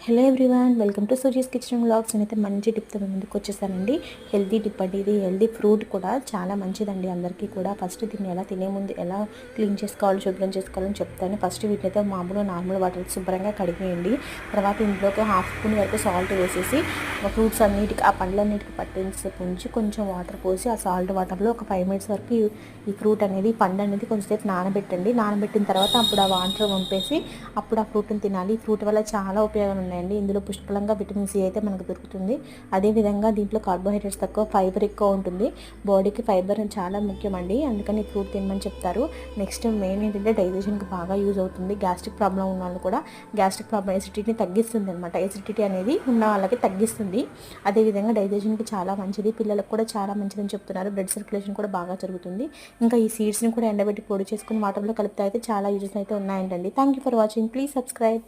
Hello everyone, welcome to Suji's kitchen vlogs. నేనైతే మంచి టిప్తో ముందుకు వచ్చేసానండి. హెల్తీ టిప్ అండి ఇది. హెల్తీ ఫ్రూట్ కూడా చాలా మంచిదండి అందరికీ కూడా. ఫస్ట్ దీన్ని ఎలా తినే ముందు ఎలా క్లీన్ చేసుకోవాలో శుభ్రం చేసుకోవాలని చెప్తాను. ఫస్ట్ వీటినైతే నార్మల్ వాటర్ శుభ్రంగా కడిగేయండి. తర్వాత ఇంట్లోకి హాఫ్ స్పూన్ వరకు సాల్ట్ వేసేసి ఫ్రూట్స్ అన్నిటికి ఆ పండ్లన్నిటికి పట్టేసి ఉంచి కొంచెం వాటర్ పోసి ఆ సాల్ట్ వాటర్లో ఒక 5 minutes వరకు ఈ ఫ్రూట్ అనేది పండు అనేది కొంచెంసేపు నానబెట్టండి. నానబెట్టిన తర్వాత అప్పుడు ఆ వాటర్ వంపేసి అప్పుడు ఆ ఫ్రూట్ని తినాలి. ఈ ఫ్రూట్ వల్ల చాలా ఉపయోగాలు ఉన్నాయండి. ఇందులో పుష్కలంగా విటమిన్ సి అయితే మనకు దొరుకుతుంది. అదేవిధంగా దీంట్లో కార్బోహైడ్రేట్స్ తక్కువ, ఫైబర్ ఎక్కువ ఉంటుంది. బాడీకి ఫైబర్ చాలా ముఖ్యమండి, అందుకని ఫ్రూట్ తినమని చెప్తారు. నెక్స్ట్ మెయిన్ ఏంటంటే డైజెషన్కి బాగా యూజ్ అవుతుంది. గ్యాస్ట్రిక్ ప్రాబ్లం ఉన్న వాళ్ళు కూడా గ్యాస్ట్రిక్ ప్రాబ్లం ఎసిడిటీని తగ్గిస్తుంది అనమాట. ఎసిడిటీ అనేది ఉన్న వాళ్ళకి తగ్గిస్తుంది. అదేవిధంగా డైజెషన్కి చాలా మంచిది, పిల్లలకు కూడా చాలా మంచిదని చెప్తున్నారు. బ్లడ్ సర్క్యులేషన్ కూడా బాగా జరుగుతుంది. ఇంకా ఈ సీడ్స్ని కూడా ఎండబెట్టి పొడి చేసుకుని వాటర్లో కలిపితే అయితే చాలా యూజెస్ అయితే ఉన్నాయంటండి. Thank you for watching. Please subscribe.